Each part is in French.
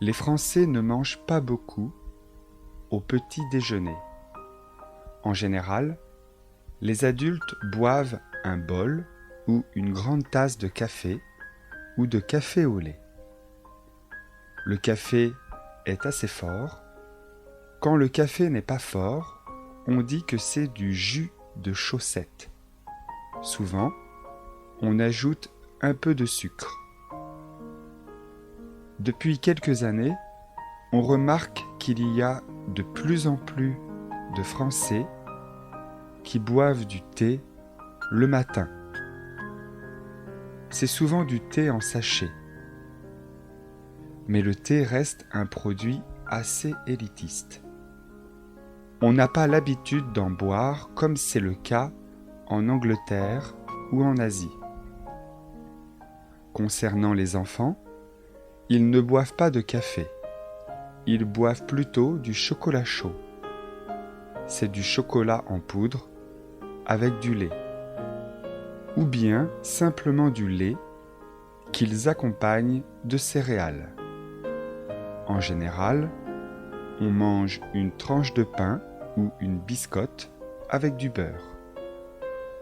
Les Français ne mangent pas beaucoup au petit déjeuner. En général, les adultes boivent un bol ou une grande tasse de café ou de café au lait. Le café est assez fort. Quand le café n'est pas fort, on dit que c'est du jus de chaussette. Souvent, on ajoute un peu de sucre. Depuis quelques années, on remarque qu'il y a de plus en plus de Français qui boivent du thé le matin. C'est souvent du thé en sachet. Mais le thé reste un produit assez élitiste. On n'a pas l'habitude d'en boire comme c'est le cas en Angleterre ou en Asie. Concernant les enfants, ils ne boivent pas de café. Ils boivent plutôt du chocolat chaud. C'est du chocolat en poudre avec du lait. Ou bien simplement du lait qu'ils accompagnent de céréales. En général, on mange une tranche de pain ou une biscotte avec du beurre.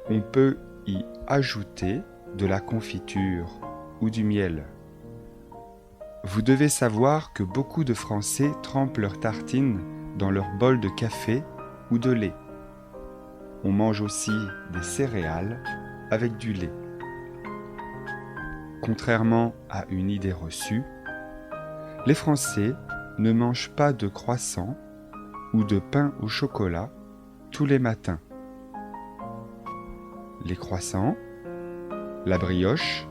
On peut y ajouter de la confiture ou du miel. Vous devez savoir que beaucoup de Français trempent leurs tartines dans leur bol de café ou de lait. On mange aussi des céréales avec du lait. Contrairement à une idée reçue, les Français ne mangent pas de croissants ou de pain au chocolat tous les matins. Les croissants, la brioche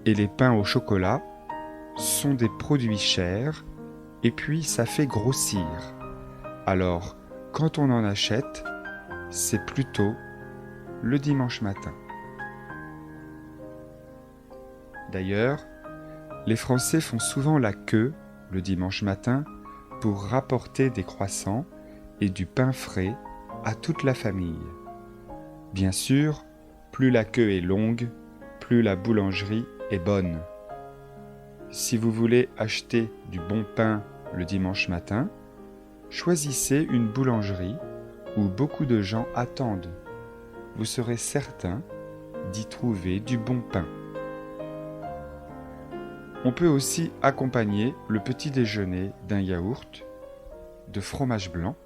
et les pains au chocolat sont des produits chers et puis ça fait grossir. Alors, quand on en achète, c'est plutôt le dimanche matin. D'ailleurs, les Français font souvent la queue le dimanche matin pour rapporter des croissants et du pain frais à toute la famille. Bien sûr, plus la queue est longue, plus la boulangerie est bonne. Si vous voulez acheter du bon pain le dimanche matin, choisissez une boulangerie où beaucoup de gens attendent. Vous serez certain d'y trouver du bon pain. On peut aussi accompagner le petit déjeuner d'un yaourt, de fromage blanc,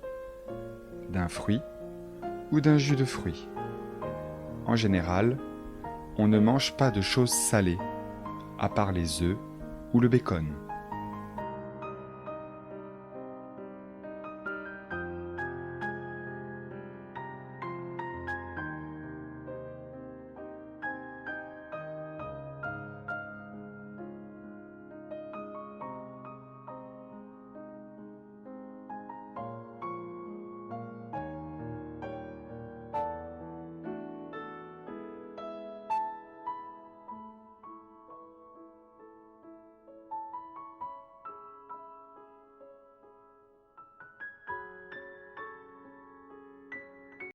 d'un fruit ou d'un jus de fruits. En général, on ne mange pas de choses salées, à part les œufs ou le bacon.